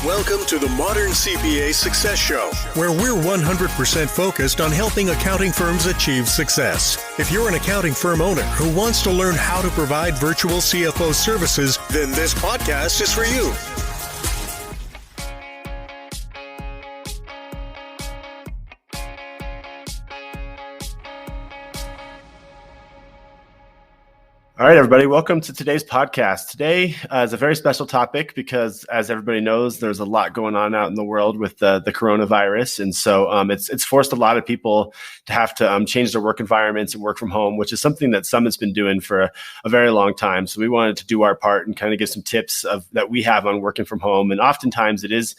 Welcome to the Modern CPA Success Show, where we're 100% focused on helping accounting firms achieve success. If you're an accounting firm owner who wants to learn how to provide virtual CFO services, then this podcast is for you. All right, everybody, welcome to today's podcast. Today is a very special topic because, as everybody knows, there's a lot going on out in the world with the coronavirus. And so it's forced a lot of people to have to change their work environments and work from home, which is something that Summit's been doing for a very long time. So we wanted to do our part and kind of give some tips that we have on working from home. And oftentimes it is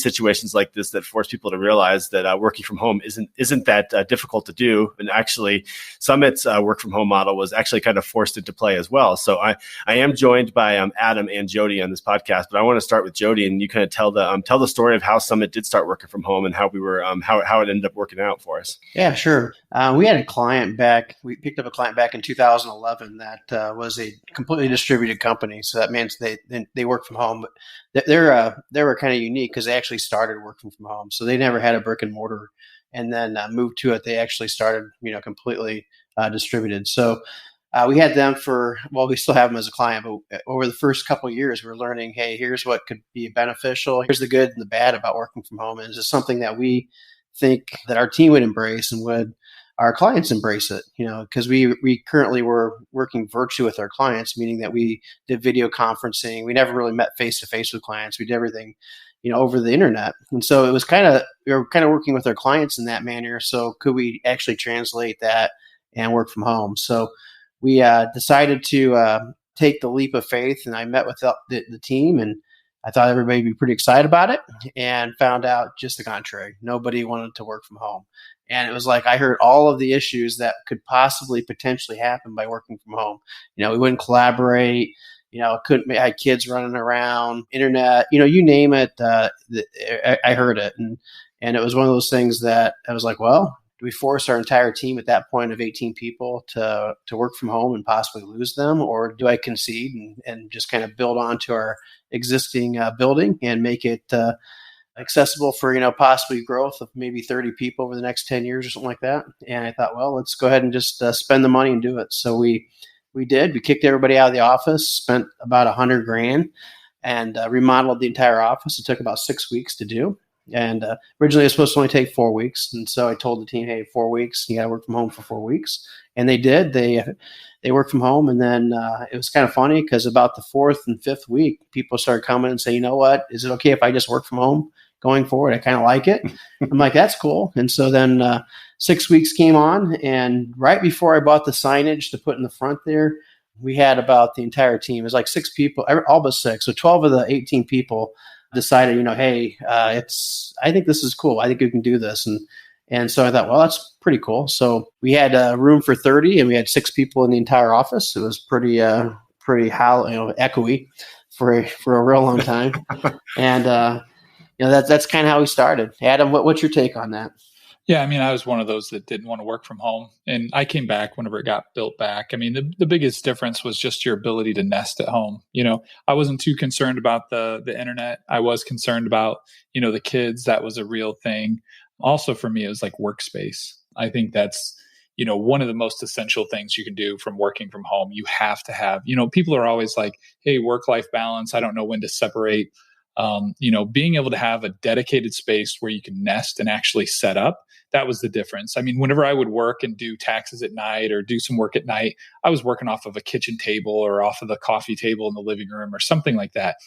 situations like this that force people to realize that working from home isn't that difficult to do. And actually, Summit's work from home model was actually kind of forced into play as well. So I am joined by Adam and Jody on this podcast, but I want to start with Jody, and you kind of tell the story of how Summit did start working from home and how we were how it ended up working out for us. Yeah, sure. We had a client we picked up a client back in 2011 that was a completely distributed company. So that means they work from home, but they were kind of unique because they actually started working from home. So they never had a brick and mortar, and then moved to it. They actually started, completely distributed. So we had them we still have them as a client, but over the first couple of years, we're learning, hey, here's what could be beneficial. Here's the good and the bad about working from home. And it's just something that we think that our team would embrace, and would our clients embrace it, because we currently were working virtually with our clients, meaning that we did video conferencing. We never really met face to face with clients. We did everything, over the internet. And so it was we were kind of working with our clients in that manner. So could we actually translate that and work from home? So we decided to take the leap of faith, and I met with the team, and I thought everybody would be pretty excited about it, and found out just the contrary. Nobody wanted to work from home. And it was like I heard all of the issues that could potentially happen by working from home. We wouldn't collaborate, had kids running around, internet, you name it. I heard it. And it was one of those things that I was like, well, do we force our entire team at that point of 18 people to work from home and possibly lose them? Or do I concede and just kind of build onto our existing building and make it accessible for, possibly growth of maybe 30 people over the next 10 years or something like that? And I thought, well, let's go ahead and just spend the money and do it. So we did. We kicked everybody out of the office, spent about $100,000, and remodeled the entire office. It took about 6 weeks to do. And originally it was supposed to only take 4 weeks. And so I told the team, hey, 4 weeks, you got to work from home for 4 weeks. And they did. They worked from home. And then it was kind of funny because about the 4th and 5th week, people started coming and saying, you know what, is it okay if I just work from home going forward? I kind of like it. I'm like, that's cool. And so then 6 weeks came on. And right before I bought the signage to put in the front there, we had about the entire team. It was like 6 people, all but 6. So 12 of the 18 people decided, hey, I think this is cool. I think we can do this. And so I thought, well, that's pretty cool. So we had room for 30, and we had 6 people in the entire office. It was pretty echoey for a real long time. And that's kind of how we started. Adam, what's your take on that? Yeah, I was one of those that didn't want to work from home, and I came back whenever it got built back. The biggest difference was just your ability to nest at home. I wasn't too concerned about the internet. I was concerned about, the kids. That was a real thing. Also for me, it was like workspace. I think that's, one of the most essential things you can do from working from home. You have to have, people are always like, hey, work-life balance. I don't know when to separate. Being able to have a dedicated space where you can nest and actually set up, that was the difference. Whenever I would work and do taxes at night or do some work at night, I was working off of a kitchen table or off of the coffee table in the living room or something like that.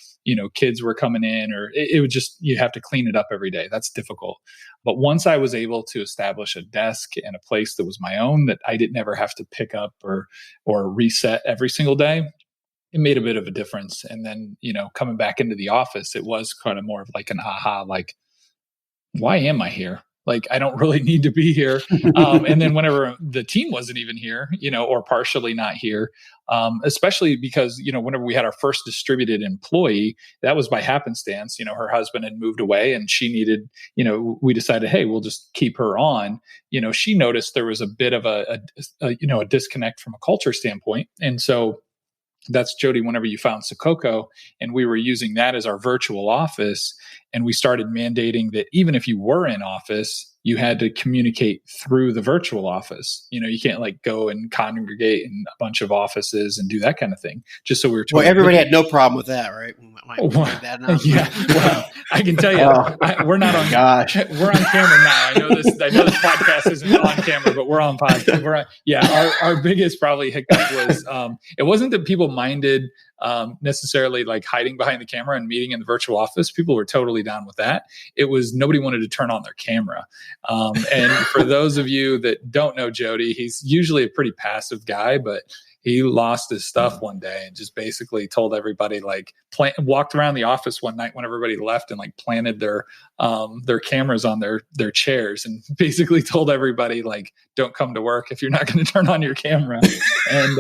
Kids were coming in, or it would just, you have to clean it up every day. That's difficult. But once I was able to establish a desk and a place that was my own, that I didn't ever have to pick up or reset every single day, it made a bit of a difference. And then, coming back into the office, it was kind of more of like an aha, like, why am I here? Like, I don't really need to be here. And then whenever the team wasn't even here, or partially not here, especially because, whenever we had our first distributed employee, that was by happenstance. Her husband had moved away and she needed, we decided, hey, we'll just keep her on. She noticed there was a bit of a disconnect from a culture standpoint. And so that's Jody, whenever you found Sococo, and we were using that as our virtual office. And we started mandating that even if you were in office, you had to communicate through the virtual office. You can't like go and congregate in a bunch of offices and do that kind of thing. Just so we were. Well, everybody had no problem with that, right? Yeah. Well, I can tell you, we're not on. Gosh, we're on camera now. I know this podcast isn't on camera, but we're on podcast. Our biggest probably hiccup was it wasn't that people minded necessarily like hiding behind the camera and meeting in the virtual office. People were totally down with that. It was nobody wanted to turn on their camera. And for those of you that don't know Jody, he's usually a pretty passive guy, but he lost his stuff one day and just basically told everybody, like, walked around the office one night when everybody left and like planted their cameras on their chairs and basically told everybody, like, don't come to work if you're not going to turn on your camera. And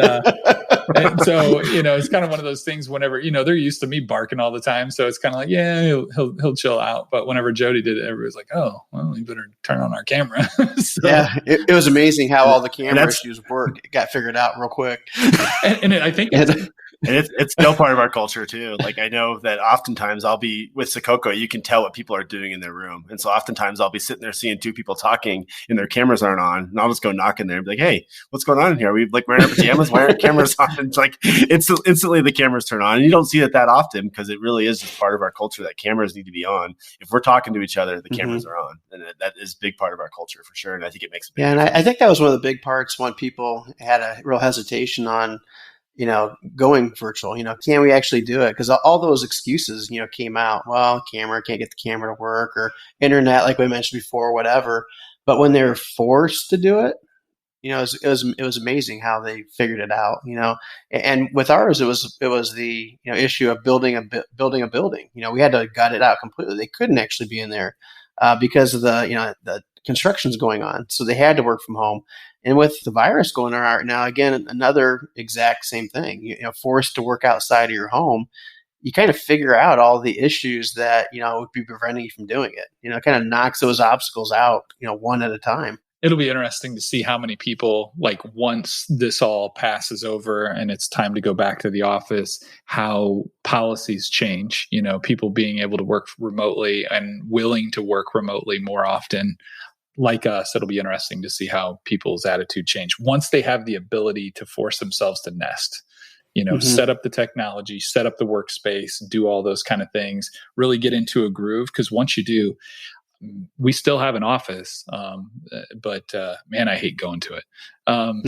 so, it's kind of one of those things whenever, they're used to me barking all the time. So it's kind of like, yeah, he'll chill out. But whenever Jody did it, everybody's like, oh, well, you better turn on our camera. So, yeah, it was amazing how all the camera issues worked. It got figured out real quick. I think it's still part of our culture too. Like, I know that oftentimes I'll be with Sococo, you can tell what people are doing in their room. And so oftentimes I'll be sitting there seeing two people talking and their cameras aren't on. And I'll just go knock in there and be like, hey, what's going on in here? Are we like wearing our pajamas? Why aren't cameras on? And it's like, instantly the cameras turn on. And you don't see that often because it really is just part of our culture that cameras need to be on. If we're talking to each other, the cameras are on. And that is a big part of our culture for sure. And I think it makes a big difference. And I think that was one of the big parts when people had a real hesitation on, going virtual, can we actually do it? Because all those excuses, came out. Well, camera, can't get the camera to work, or internet, like we mentioned before, whatever. But when they were forced to do it, it was amazing how they figured it out, And with ours, it was the issue of building a building. We had to gut it out completely. They couldn't actually be in there because of the construction's going on, so they had to work from home. And with the virus going on right now, again, another exact same thing. Forced to work outside of your home, you kind of figure out all the issues that would be preventing you from doing it. It kind of knocks those obstacles out, one at a time. It'll be interesting to see how many people, like, once this all passes over and it's time to go back to the office, how policies change. People being able to work remotely and willing to work remotely more often. Like us, it'll be interesting to see how people's attitude change once they have the ability to force themselves to nest, set up the technology, set up the workspace, do all those kind of things, really get into a groove. Because once you do, we still have an office, but man, I hate going to it.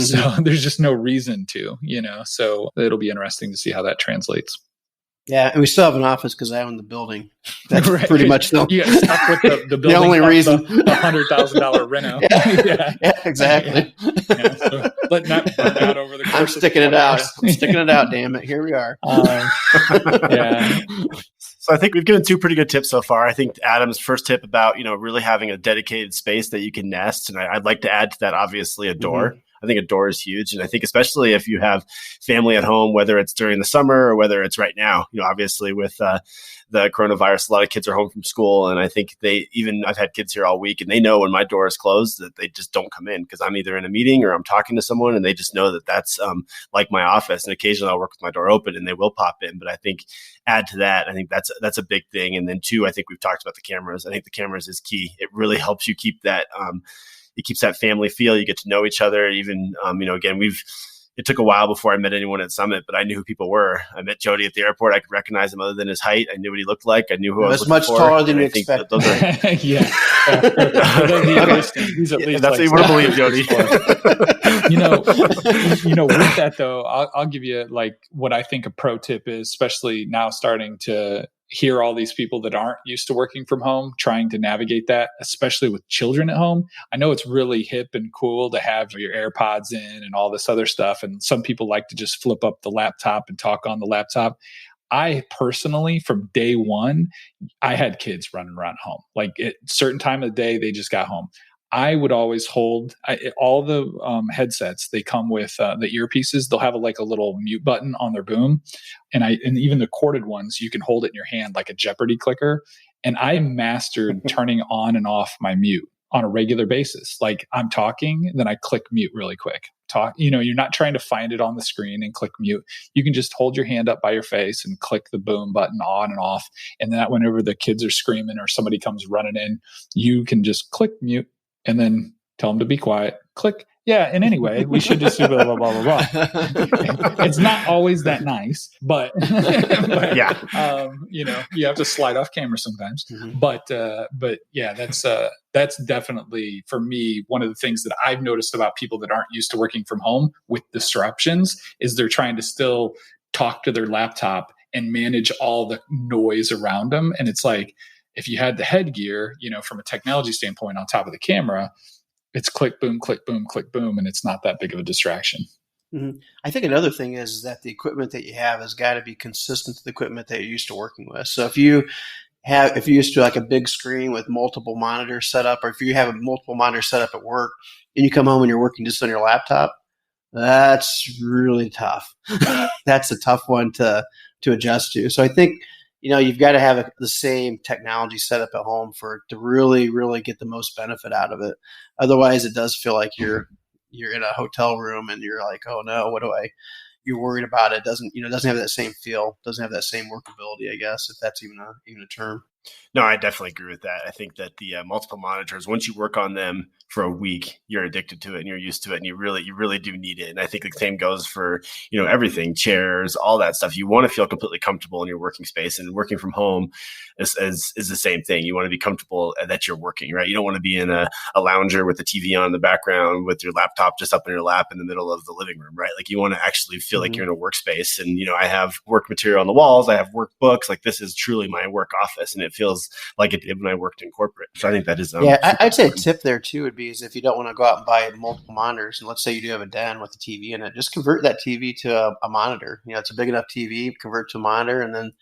So there's just no reason to, so it'll be interesting to see how that translates. Yeah, and we still have an office because I own the building. That's right. Pretty much the you got stuck with the building. The only reason, the $100,000 reno. Yeah, exactly. Yeah, so letting that burn out over the course. I'm sticking it out. I'm sticking it out. Damn it! Here we are. Yeah. So I think we've given two pretty good tips so far. I think Adam's first tip about really having a dedicated space that you can nest, and I'd like to add to that obviously a door. I think a door is huge. And I think especially if you have family at home, whether it's during the summer or whether it's right now, obviously with the coronavirus, a lot of kids are home from school. And I think I've had kids here all week and they know when my door is closed that they just don't come in because I'm either in a meeting or I'm talking to someone and they just know that that's like my office. And occasionally I'll work with my door open and they will pop in. But I think add to that, I think that's a big thing. And then two, I think we've talked about the cameras. I think the cameras is key. It really helps you keep that it keeps that family feel. You get to know each other. Even, again, it took a while before I met anyone at Summit, but I knew who people were. I met Jody at the airport. I could recognize him other than his height. I knew what he looked like. I knew who I was much for. Taller than you expect. Yeah. He's at least that's what you want to believe, Jody. With that though, I'll give you like what I think a pro tip is, especially now starting to hear all these people that aren't used to working from home, trying to navigate that, especially with children at home. I know it's really hip and cool to have your AirPods in and all this other stuff. And some people like to just flip up the laptop and talk on the laptop. I personally, from day one, I had kids running around home. Like at a certain time of the day, they just got home. I would always hold all the headsets. They come with the earpieces. They'll have a little mute button on their boom, and even the corded ones, you can hold it in your hand like a Jeopardy clicker. And I mastered turning on and off my mute on a regular basis. Like I'm talking, then I click mute really quick. talk, you're not trying to find it on the screen and click mute. You can just hold your hand up by your face and click the boom button on and off. And that whenever the kids are screaming or somebody comes running in, you can just click mute and then tell them to be quiet. Click. Yeah. And anyway, we should just do blah, blah, blah, blah, blah. It's not always that nice, but yeah, you have to slide off camera sometimes. Mm-hmm. But yeah, that's definitely for me, one of the things that I've noticed about people that aren't used to working from home with disruptions is they're trying to still talk to their laptop and manage all the noise around them. And it's like, if you had the headgear, from a technology standpoint on top of the camera, it's click, boom, click, boom, click, boom. And it's not that big of a distraction. Mm-hmm. I think another thing is that the equipment that you have has got to be consistent to the equipment that you're used to working with. So if you're used to like a big screen with multiple monitors set up, or if you have a multiple monitors set up at work and you come home and you're working just on your laptop, that's really tough. That's a tough one to adjust to. So I think, you've got to have the same technology set up at home to really, really get the most benefit out of it. Otherwise, it does feel like you're in a hotel room and you're like, oh no, you're worried about it. Doesn't have that same feel, doesn't have that same workability, I guess, if that's even a term. No, I definitely agree with that. I think that the multiple monitors, once you work on them for a week, you're addicted to it and you're used to it, and you really do need it. And I think the same goes for, everything, chairs, all that stuff. You want to feel completely comfortable in your working space, and working from home is the same thing. You want to be comfortable that you're working, right? You don't want to be in a lounger with the TV on in the background with your laptop just up in your lap in the middle of the living room, right? Like you want to actually feel like you're in a workspace. And, I have work material on the walls. I have workbooks. Like this is truly my work office, and it feels like it did when I worked in corporate. So I think that is I'd say a tip there too would be is if you don't want to go out and buy multiple monitors, and let's say you do have a den with a TV in it, just convert that TV to a monitor. It's a big enough TV, convert to a monitor, and then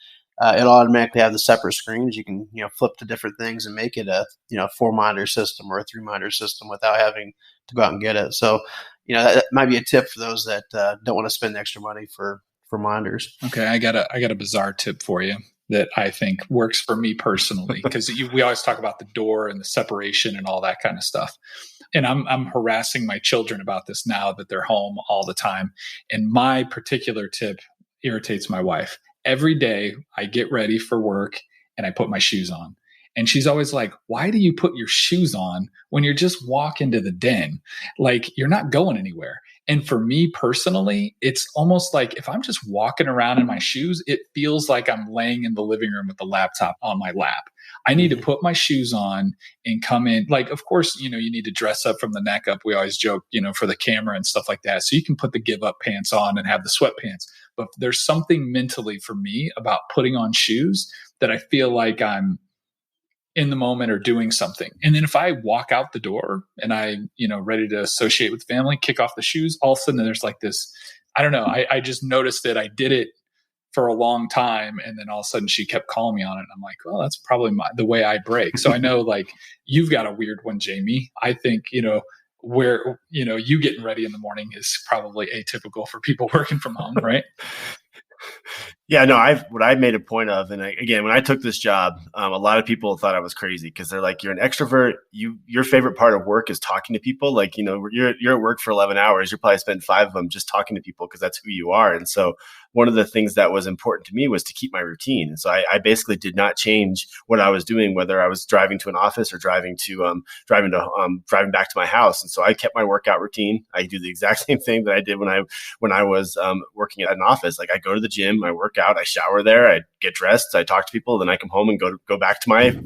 it'll automatically have the separate screens. You can flip to different things and make it a 4-monitor system or a 3-monitor system without having to go out and get it. So that might be a tip for those that don't want to spend extra money for monitors. Okay, I got a bizarre tip for you that I think works for me personally, because we always talk about the door and the separation and all that kind of stuff. And I'm harassing my children about this now that they're home all the time. And my particular tip irritates my wife. Every day I get ready for work and I put my shoes on. And she's always like, why do you put your shoes on when you're just walking to the den? Like, you're not going anywhere. And for me personally, it's almost like if I'm just walking around in my shoes, it feels like I'm laying in the living room with the laptop on my lap. I need to put my shoes on and come in. Like, of course, you need to dress up from the neck up. We always joke, for the camera and stuff like that. So you can put the give up pants on and have the sweatpants. But there's something mentally for me about putting on shoes that I feel like I'm in the moment or doing something. And then if I walk out the door and I, ready to associate with family, kick off the shoes, all of a sudden there's like this, I don't know. I just noticed that I did it for a long time. And then all of a sudden she kept calling me on it. And I'm like, well, that's probably the way I break. So I know like you've got a weird one, Jamie. I think, where, you getting ready in the morning is probably atypical for people working from home, right? Yeah, no, what I made a point of, and again, when I took this job, a lot of people thought I was crazy because they're like, you're an extrovert. Your favorite part of work is talking to people. Like, you're at work for 11 hours. You're probably spend 5 of them just talking to people because that's who you are. And so one of the things that was important to me was to keep my routine. And so I basically did not change what I was doing, whether I was driving to an office or driving back to my house. And so I kept my workout routine. I do the exact same thing that I did when I was working at an office. Like I go to the gym, I work out, I shower there, I get dressed, I talk to people, then I come home and go back to my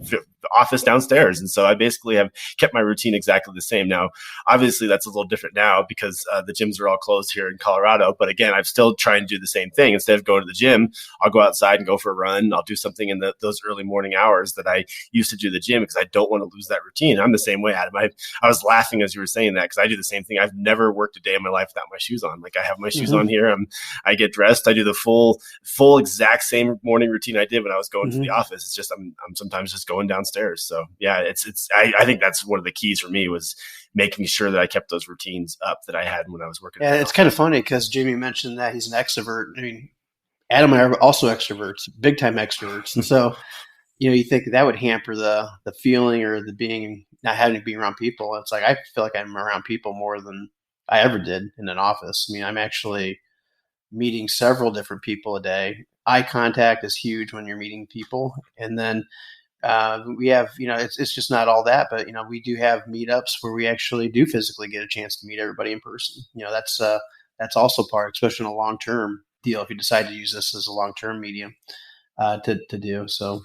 office downstairs. And so I basically have kept my routine exactly the same. Now, obviously that's a little different now because the gyms are all closed here in Colorado. But again, I'm still trying to do the same thing. Instead of going to the gym, I'll go outside and go for a run. I'll do something in those early morning hours that I used to do the gym because I don't want to lose that routine. I'm the same way, Adam. I was laughing as you were saying that because I do the same thing. I've never worked a day in my life without my shoes on. Like I have my shoes on here. I get dressed. I do the full exact same morning routine I did when I was going to the office. It's just I'm sometimes just going downstairs. So yeah, I think that's one of the keys for me was making sure that I kept those routines up that I had when I was working. Yeah, it's kind of funny because Jamie mentioned that he's an extrovert. I mean, Adam and I are also extroverts, big time extroverts. And so, you think that would hamper the feeling or the being, not having to be around people. It's like, I feel like I'm around people more than I ever did in an office. I mean, I'm actually meeting several different people a day. Eye contact is huge when you're meeting people. And then we have, it's just not all that, but, we do have meetups where we actually do physically get a chance to meet everybody in person. That's also part, especially in a long-term deal, if you decide to use this as a long-term medium to do. So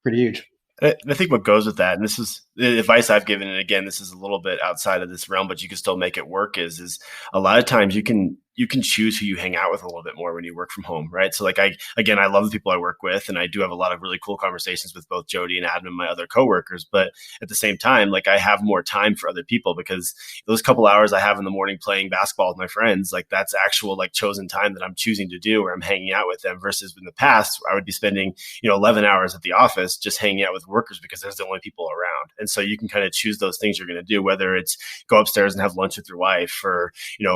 pretty huge. I think what goes with that, and this is the advice I've given, and again, this is a little bit outside of this realm, but you can still make it work, is a lot of times you can choose who you hang out with a little bit more when you work from home, right? So like I love the people I work with, and I do have a lot of really cool conversations with both Jody and Adam and my other coworkers, but at the same time, like I have more time for other people because those couple hours I have in the morning playing basketball with my friends, like that's actual like chosen time that I'm choosing to do where I'm hanging out with them versus in the past I would be spending, 11 hours at the office just hanging out with workers because there's the only people around. And so you can kind of choose those things you're going to do, whether it's go upstairs and have lunch with your wife or,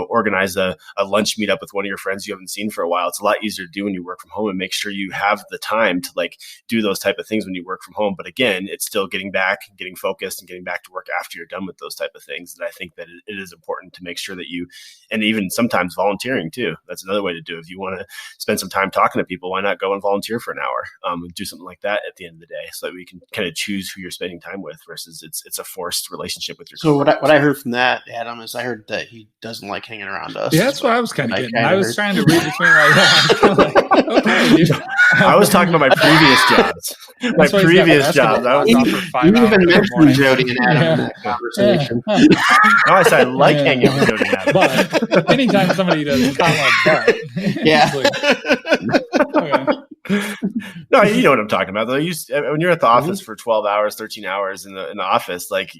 organize a lunch meetup with one of your friends you haven't seen for a while. It's a lot easier to do when you work from home and make sure you have the time to like do those type of things when you work from home. But again, it's still getting focused and getting back to work after you're done with those type of things. And I think that it is important to make sure that and even sometimes volunteering too. That's another way to do it. If you want to spend some time talking to people, why not go and volunteer for an hour and do something like that at the end of the day so that we can kind of choose who you're spending time with versus it's a forced relationship with your So what I heard from that, Adam, is I heard that he doesn't like hanging around us. Yeah, that's what I was kind of getting. I was trying to read between my lines. Okay, dude. I was talking about my previous jobs. My previous jobs. You even mentioned Jody and Adam in that conversation. No, I said I like hanging out with Jody and Adam. But anytime somebody does comma but. Yeah. Okay. No, you know what I'm talking about. Though, when you're at the office for 12 hours, 13 hours in the office, like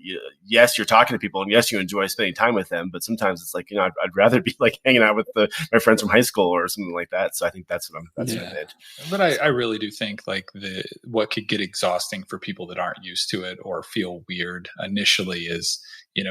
yes, you're talking to people, and yes, you enjoy spending time with them. But sometimes it's like I'd rather be like hanging out with my friends from high school or something like that. So I think that's what I did. But I really do think like what could get exhausting for people that aren't used to it or feel weird initially is,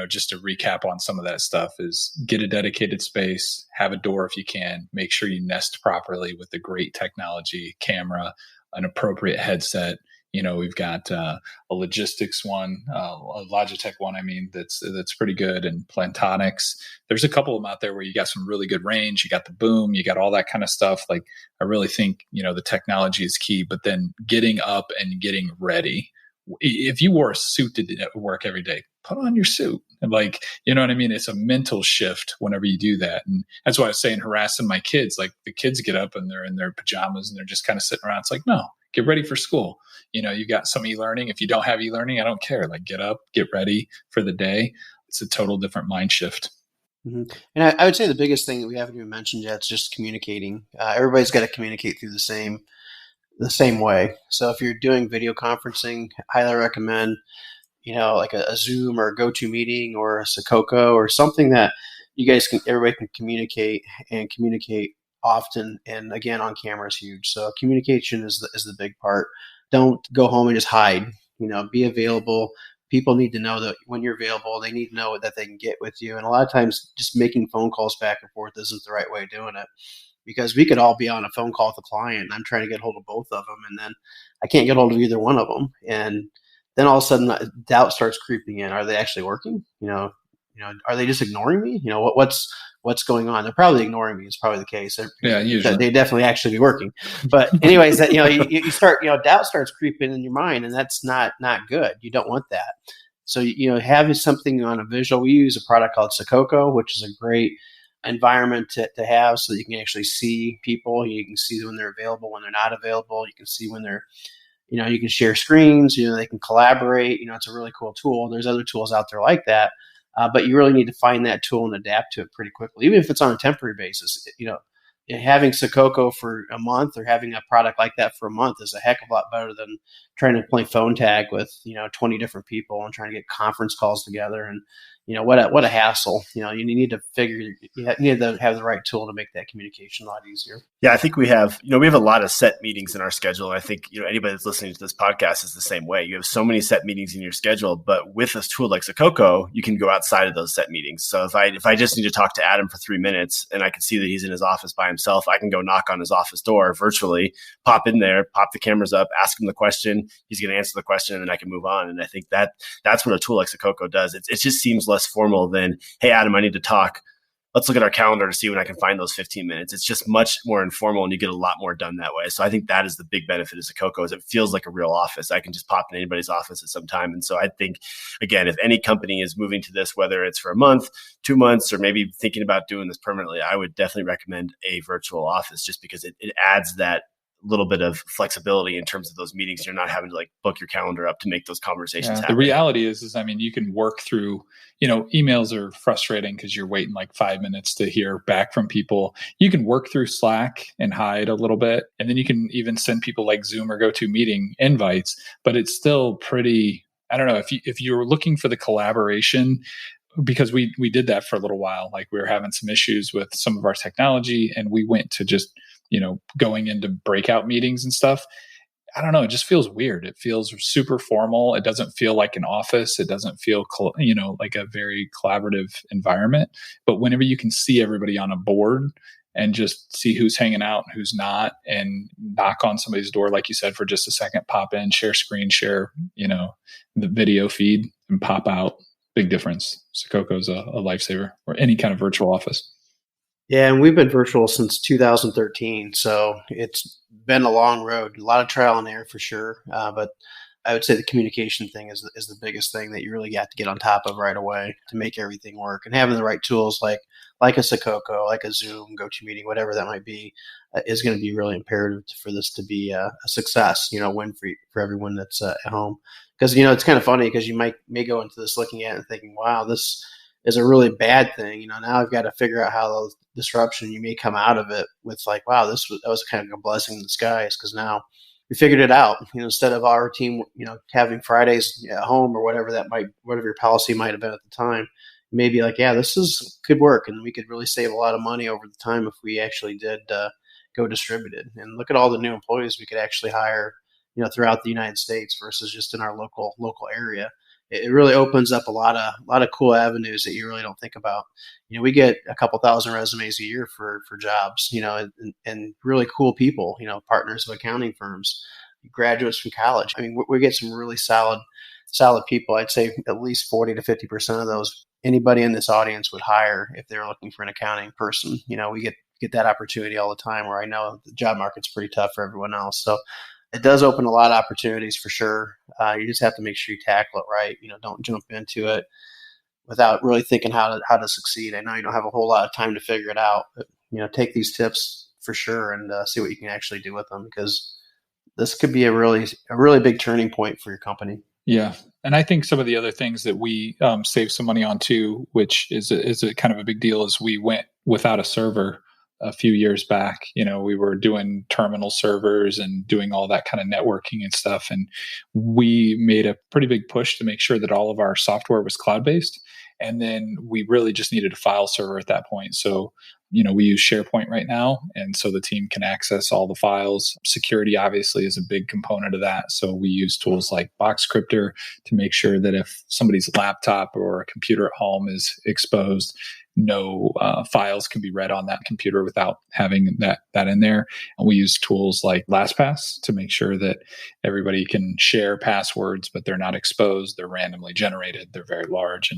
just to recap on some of that stuff, is get a dedicated space, have a door if you can, make sure you nest properly with the great technology, camera, an appropriate headset. We've got a logistics one, a Logitech one, that's pretty good, and Plantonix. There's a couple of them out there where you got some really good range, you got the boom, you got all that kind of stuff. Like I really think, the technology is key, but then getting up and getting ready. If you wore a suit to work every day, put on your suit. And like, you know what I mean? It's a mental shift whenever you do that. And that's why I was saying harassing my kids. Like the kids get up and they're in their pajamas and they're just kind of sitting around. It's like, no, get ready for school. You've got some e-learning. If you don't have e-learning, I don't care. Like get up, get ready for the day. It's a total different mind shift. Mm-hmm. And I would say the biggest thing that we haven't even mentioned yet is just communicating. Everybody's got to communicate through the same way. So if you're doing video conferencing, I highly recommend, like a Zoom or a GoToMeeting or a Sococo or something that everybody can communicate often. And again, on camera is huge. So communication is the big part. Don't go home and just hide, be available. People need to know that when you're available, they need to know that they can get with you. And a lot of times just making phone calls back and forth isn't the right way of doing it. Because we could all be on a phone call with a client and I'm trying to get hold of both of them. And then I can't get hold of either one of them. And then all of a sudden doubt starts creeping in. Are they actually working? Are they just ignoring me? What's going on? They're probably ignoring me. It's probably the case. Usually. They definitely actually be working. But anyways, that, you start, doubt starts creeping in your mind, and that's not good. You don't want that. So, having something on a visual, we use a product called Sococo, which is a great environment to have so that you can actually see people. You can see when they're available, when they're not available. You can see when they're, you can share screens, they can collaborate. It's a really cool tool. There's other tools out there like that. But you really need to find that tool and adapt to it pretty quickly, even if it's on a temporary basis. Having Sococo for a month or having a product like that for a month is a heck of a lot better than trying to play phone tag with, 20 different people and trying to get conference calls together. And, what a hassle. You need to have the right tool to make that communication a lot easier. Yeah, I think we have a lot of set meetings in our schedule. I think, anybody that's listening to this podcast is the same way. You have so many set meetings in your schedule, but with a tool like Sococo, you can go outside of those set meetings. So if I just need to talk to Adam for 3 minutes and I can see that he's in his office by himself, I can go knock on his office door virtually, pop in there, pop the cameras up, ask him the question. He's going to answer the question and then I can move on. And I think that's what a tool like Sococo does. It just seems less formal than, hey, Adam, I need to talk let's look at our calendar to see when I can find those 15 minutes. It's just much more informal and you get a lot more done that way. So I think that is the big benefit of Sococo is it feels like a real office. I can just pop in anybody's office at some time. And so I think, again, if any company is moving to this, whether it's for a month, 2 months, or maybe thinking about doing this permanently, I would definitely recommend a virtual office just because it adds that little bit of flexibility in terms of those meetings. You're not having to like book your calendar up to make those conversations happen. The reality is, I mean, you can work through, emails are frustrating because you're waiting like 5 minutes to hear back from people. You can work through Slack and hide a little bit. And then you can even send people like Zoom or GoToMeeting invites, but it's still pretty, I don't know, if you're looking for the collaboration, because we did that for a little while, like we were having some issues with some of our technology and we went to just going into breakout meetings and stuff. I don't know. It just feels weird. It feels super formal. It doesn't feel like an office. It doesn't feel, like a very collaborative environment. But whenever you can see everybody on a board and just see who's hanging out and who's not, and knock on somebody's door, like you said, for just a second, pop in, share screen, share, the video feed and pop out. Big difference. Sococo's a lifesaver, or any kind of virtual office. Yeah, and we've been virtual since 2013, so it's been a long road. A lot of trial and error for sure, but I would say the communication thing is the biggest thing that you really got to get on top of right away to make everything work. And having the right tools like a Sococo, like a Zoom, GoToMeeting, whatever that might be, is going to be really imperative for this to be a success. Win for everyone that's at home. Because it's kind of funny because you may go into this looking at it and thinking, wow, this is a really bad thing. Now I've got to figure out how those disruption, you may come out of it with like, wow, that was kind of a blessing in disguise because now we figured it out. Instead of our team, having Fridays at home or whatever your policy might have been at the time, maybe like, yeah, could work, and we could really save a lot of money over the time if we actually did go distributed. And look at all the new employees we could actually hire, throughout the United States versus just in our local area. It really opens up a lot of cool avenues that you really don't think about. We get a couple thousand resumes a year for jobs, and really cool people, partners of accounting firms, graduates from college. I mean, we get some really solid people. I'd say at least 40 to 50% of those anybody in this audience would hire if they're looking for an accounting person. We get that opportunity all the time, where I know the job market's pretty tough for everyone else. So it does open a lot of opportunities for sure. You just have to make sure you tackle it right. Don't jump into it without really thinking how to succeed. I know you don't have a whole lot of time to figure it out, but take these tips for sure and see what you can actually do with them, because this could be a really big turning point for your company. Yeah. And I think some of the other things that we save some money on too, which is a kind of a big deal, is we went without a server a few years back. We were doing terminal servers and doing all that kind of networking and stuff. And we made a pretty big push to make sure that all of our software was cloud-based. And then we really just needed a file server at that point. So, we use SharePoint right now. And so the team can access all the files. Security obviously is a big component of that. So we use tools like Boxcryptor to make sure that if somebody's laptop or a computer at home is exposed, no files can be read on that computer without having that in there. And we use tools like LastPass to make sure that everybody can share passwords, but they're not exposed. They're randomly generated. They're very large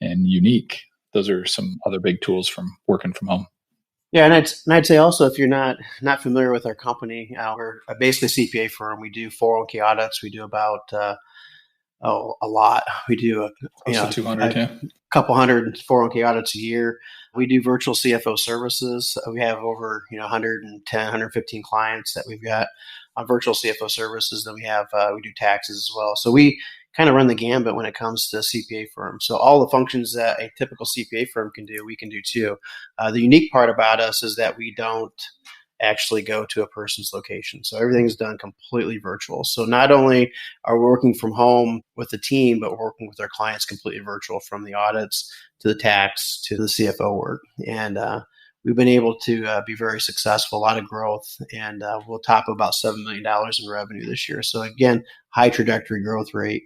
and unique. Those are some other big tools from working from home. Yeah, and I'd say also, if you're not familiar with our company, we're basically a CPA firm. We do 401k audits. We do about a lot. We do close to 200, a couple hundred 401k audits a year. We do virtual CFO services. We have over 110, 115 clients that we've got on virtual CFO services. Then we do taxes as well. So we kind of run the gambit when it comes to CPA firms. So all the functions that a typical CPA firm can do, we can do too. The unique part about us is that we don't actually go to a person's location. So everything is done completely virtual. So not only are we working from home with the team, but we're working with our clients completely virtual, from the audits to the tax to the CFO work. And we've been able to be very successful, a lot of growth, and we'll top about $7 million in revenue this year. So again, high trajectory growth rate,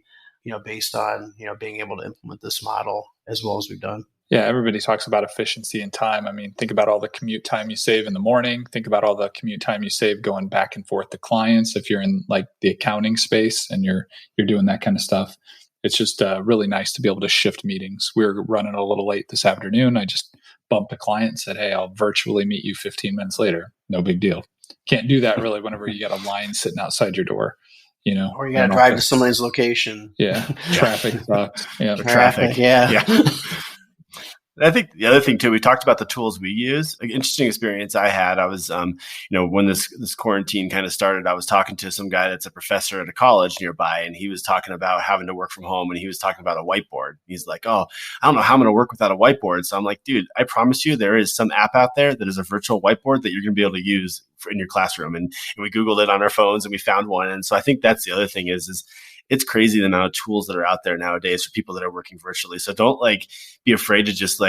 based on, being able to implement this model as well as we've done. Yeah, everybody talks about efficiency and time. I mean, think about all the commute time you save in the morning. Think about all the commute time you save going back and forth to clients. If you're in like the accounting space and you're doing that kind of stuff, it's just really nice to be able to shift meetings. We're running a little late this afternoon. I just bumped a client and said, hey, I'll virtually meet you 15 minutes later. No big deal. Can't do that really whenever you got a line sitting outside your door, or you got to drive to somebody's location. Yeah. Traffic sucks. Yeah. Traffic. Yeah. I think the other thing too, we talked about the tools we use. An interesting experience I had. I was, when this quarantine kind of started, I was talking to some guy that's a professor at a college nearby, and he was talking about having to work from home, and he was talking about a whiteboard. He's like, "Oh, I don't know how I'm going to work without a whiteboard." So I'm like, "Dude, I promise you, there is some app out there that is a virtual whiteboard that you're going to be able to use in your classroom." And we Googled it on our phones, and we found one. And so I think that's the other thing is it's crazy the amount of tools that are out there nowadays for people that are working virtually. So don't be afraid to just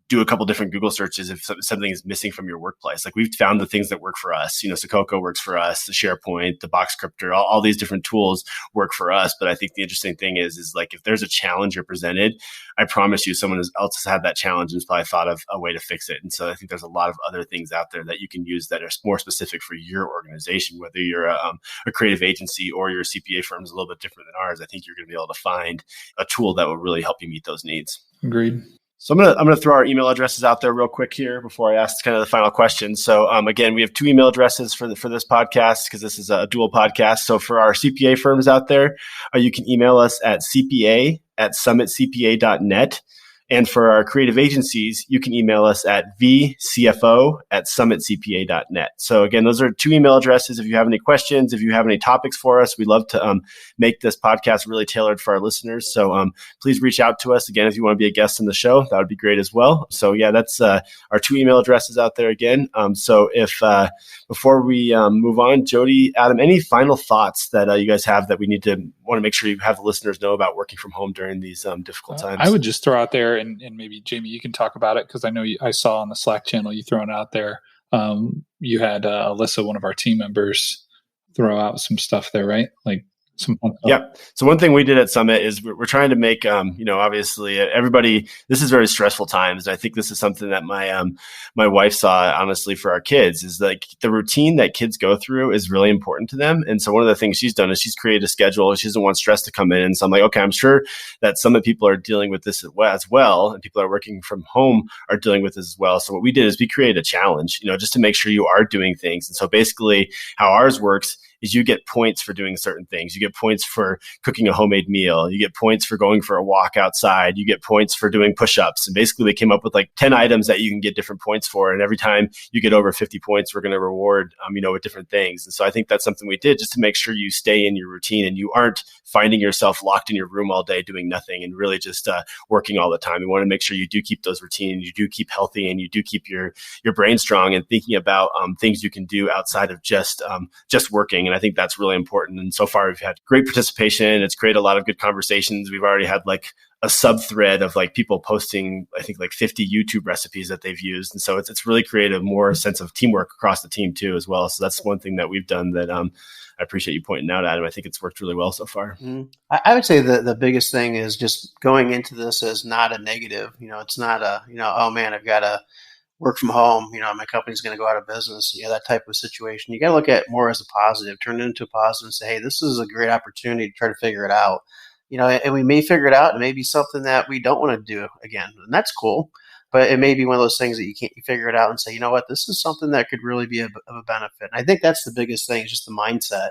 do a couple different Google searches if something is missing from your workplace. We've found the things that work for us. Sococo works for us, the SharePoint, the Box Scripter, all these different tools work for us. But I think the interesting thing is if there's a challenge you're presented, I promise you someone else has had that challenge and has probably thought of a way to fix it. And so I think there's a lot of other things out there that you can use that are more specific for your organization, whether you're a creative agency or your CPA firm is a little bit different than ours. I think you're going to be able to find a tool that will really help you meet those needs. Agreed. So I'm gonna throw our email addresses out there real quick here before I ask kind of the final question. So again, we have 2 email addresses for this podcast because this is a dual podcast. So for our CPA firms out there, you can email us at cpa@summitcpa.net. And for our creative agencies, you can email us at vcfo@summitcpa.net. So again, those are 2 email addresses. If you have any questions, if you have any topics for us, we'd love to make this podcast really tailored for our listeners. So please reach out to us. Again, if you want to be a guest on the show, that would be great as well. So yeah, that's our 2 email addresses out there again. So if before we move on, Jody, Adam, any final thoughts that you guys have that we want to make sure you have the listeners know about working from home during these difficult times? I would just throw out there, and maybe Jamie, you can talk about it because I know I saw on the Slack channel you throwing it out there. You had Alyssa, one of our team members, throw out some stuff there, right? Some fun stuff. Yeah. So one thing we did at Summit is we're trying to make, obviously everybody, this is very stressful times. I think this is something that my wife saw, honestly, for our kids is the routine that kids go through is really important to them. And so one of the things she's done is she's created a schedule. She doesn't want stress to come in. And so I'm like, okay, I'm sure that Summit people are dealing with this as well. And people that are working from home are dealing with this as well. So what we did is we created a challenge, just to make sure you are doing things. And so basically how ours works is you get points for doing certain things. You get points for cooking a homemade meal. You get points for going for a walk outside. You get points for doing push-ups. And basically we came up with 10 items that you can get different points for. And every time you get over 50 points, we're going to reward, with different things. And so I think that's something we did just to make sure you stay in your routine and you aren't finding yourself locked in your room all day doing nothing and really just working all the time. We want to make sure you do keep those routines, you do keep healthy, and you do keep your brain strong and thinking about things you can do outside of just working. And I think that's really important. And so far, we've had great participation. It's created a lot of good conversations. We've already had a sub thread of people posting, I think 50 YouTube recipes that they've used. And so it's really created more sense of teamwork across the team too, as well. So that's one thing that we've done that I appreciate you pointing out, Adam. I think it's worked really well so far. Mm-hmm. I would say the biggest thing is just going into this as not a negative. It's not oh man, I've got to work from home, my company's going to go out of business, that type of situation. You got to look at it more as a positive, turn it into a positive and say, hey, this is a great opportunity to try to figure it out. And we may figure it out. It may be something that we don't want to do again. And that's cool. But it may be one of those things that you figure it out and say, you know what, this is something that could really be of a benefit. And I think that's the biggest thing, just the mindset.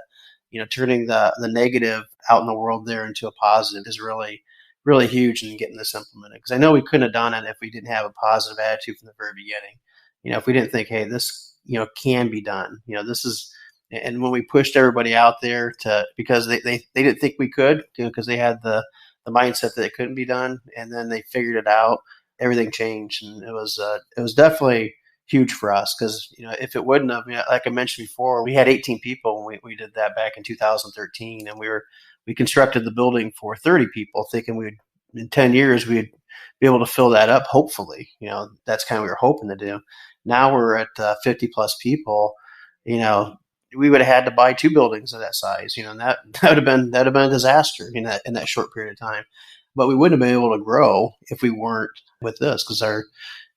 Turning the negative out in the world there into a positive is really, really huge in getting this implemented. Because I know we couldn't have done it if we didn't have a positive attitude from the very beginning. If we didn't think, hey, this, can be done. This is, and when we pushed everybody out there because they didn't think we could, because they had the mindset that it couldn't be done, and then they figured it out, everything changed. And it was definitely huge for us because, if it wouldn't have, like I mentioned before, we had 18 people when we did that back in 2013, and we constructed the building for 30 people, thinking in 10 years, we'd be able to fill that up. Hopefully, that's kind of what we were hoping to do. Now we're at 50 plus people, we would have had to buy 2 buildings of that size, and that would have been a disaster in that short period of time. But we wouldn't have been able to grow if we weren't with this, because our,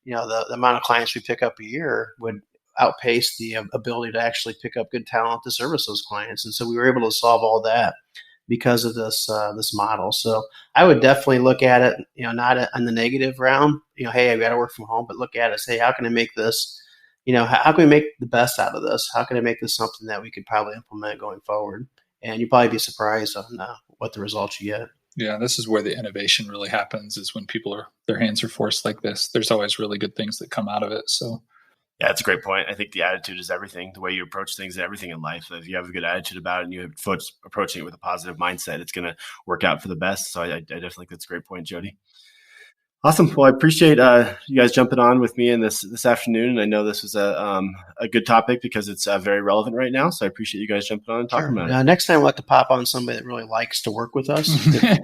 the amount of clients we pick up a year would outpace the ability to actually pick up good talent to service those clients. And so we were able to solve all that because of this model. So I would definitely look at it, not on the negative round, hey, I've got to work from home, but look at it, say, how can I make this, how can we make the best out of this? How can I make this something that we could probably implement going forward? And you'll probably be surprised on what the results you get. Yeah, this is where the innovation really happens, is when their hands are forced like this. There's always really good things that come out of it. So yeah, that's a great point. I think the attitude is everything. The way you approach things, everything in life. If you have a good attitude about it and you approach approaching it with a positive mindset, it's going to work out for the best. So I definitely think that's a great point, Jody. Awesome. Well, I appreciate you guys jumping on with me in this afternoon. And I know this was a good topic because it's very relevant right now. So I appreciate you guys jumping on and talking about it. Next time we'll have to pop on somebody that really likes to work with us.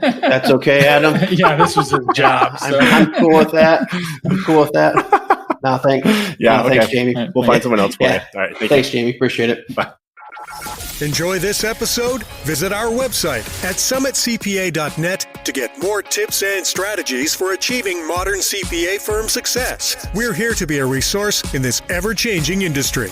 That's okay, Adam? Yeah, this was his job. So. I'm cool with that. No, thanks. Yeah, okay. Thanks, Jamie. We'll find someone else for you. All right. Thanks, Jamie. Appreciate it. Bye. Enjoy this episode? Visit our website at summitcpa.net to get more tips and strategies for achieving modern CPA firm success. We're here to be a resource in this ever-changing industry.